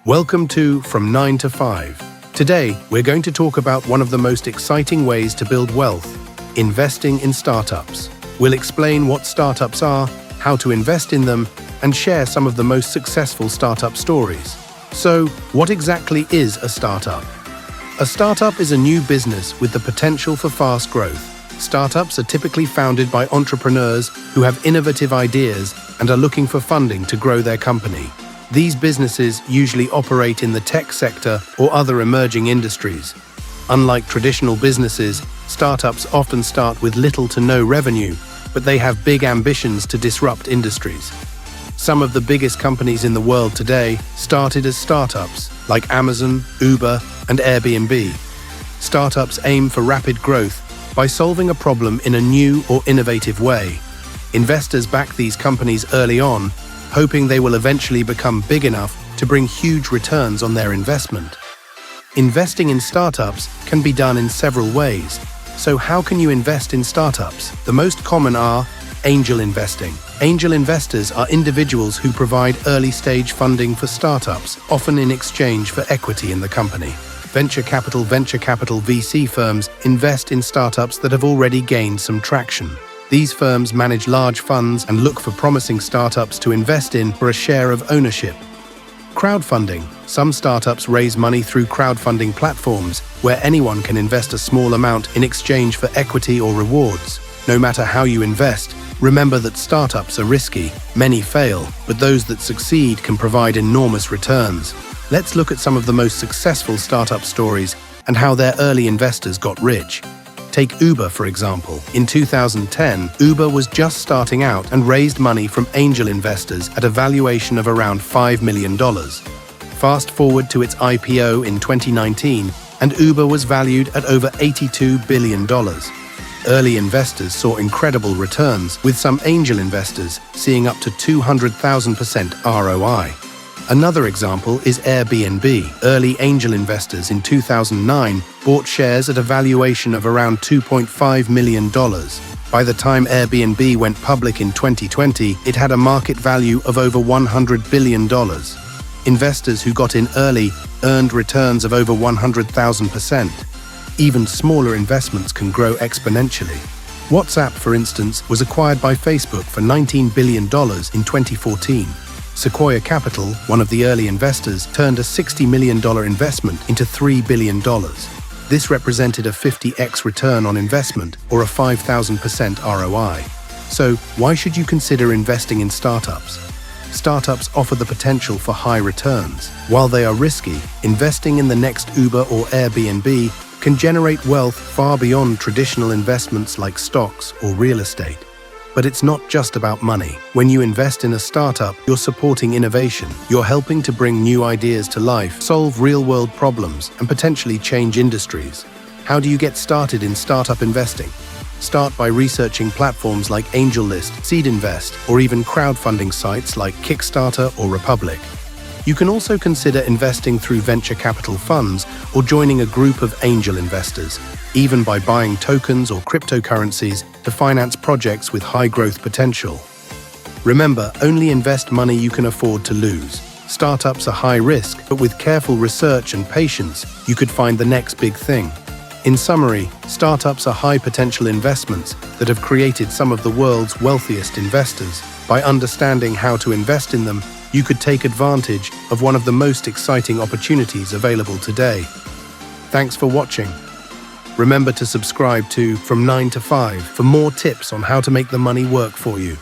Welcome to From 9 to 5. Today, we're going to talk about one of the most exciting ways to build wealth, investing in startups. We'll explain what startups are, how to invest in them, and share some of the most successful startup stories. So, what exactly is a startup? A startup is a new business with the potential for fast growth. Startups are typically founded by entrepreneurs who have innovative ideas and are looking for funding to grow their company. These businesses usually operate in the tech sector or other emerging industries. Unlike traditional businesses, startups often start with little to no revenue, but they have big ambitions to disrupt industries. Some of the biggest companies in the world today started as startups, like Amazon, Uber, and Airbnb. Startups aim for rapid growth by solving a problem in a new or innovative way. Investors back these companies early on, hoping they will eventually become big enough to bring huge returns on their investment. Investing in startups can be done in several ways. So how can you invest in startups? The most common are angel investing. Angel investors are individuals who provide early-stage funding for startups, often in exchange for equity in the company. Venture capital VC firms invest in startups that have already gained some traction. These firms manage large funds and look for promising startups to invest in for a share of ownership. Crowdfunding. Some startups raise money through crowdfunding platforms where anyone can invest a small amount in exchange for equity or rewards. No matter how you invest, remember that startups are risky. Many fail, but those that succeed can provide enormous returns. Let's look at some of the most successful startup stories and how their early investors got rich. Take Uber, for example. In 2010, Uber was just starting out and raised money from angel investors at a valuation of around $5 million. Fast forward to its IPO in 2019, and Uber was valued at over $82 billion. Early investors saw incredible returns, with some angel investors seeing up to 200,000% ROI. Another example is Airbnb. Early angel investors in 2009 bought shares at a valuation of around $2.5 million. By the time Airbnb went public in 2020, it had a market value of over $100 billion. Investors who got in early earned returns of over 100,000%. Even smaller investments can grow exponentially. WhatsApp, for instance, was acquired by Facebook for $19 billion in 2014. Sequoia Capital, one of the early investors, turned a $60 million investment into $3 billion. This represented a 50x return on investment, or a 5,000% ROI. So, why should you consider investing in startups? Startups offer the potential for high returns. While they are risky, investing in the next Uber or Airbnb can generate wealth far beyond traditional investments like stocks or real estate. But it's not just about money. When you invest in a startup, you're supporting innovation. You're helping to bring new ideas to life, solve real-world problems, and potentially change industries. How do you get started in startup investing? Start by researching platforms like AngelList, Seed Invest, or even crowdfunding sites like Kickstarter or Republic. You can also consider investing through venture capital funds or joining a group of angel investors, even by buying tokens or cryptocurrencies to finance projects with high growth potential. Remember, only invest money you can afford to lose. Startups are high risk, but with careful research and patience, you could find the next big thing. In summary, startups are high potential investments that have created some of the world's wealthiest investors. By understanding how to invest in them, you could take advantage of one of the most exciting opportunities available today. Thanks for watching. Remember to subscribe to From 9 to 5 for more tips on how to make the money work for you.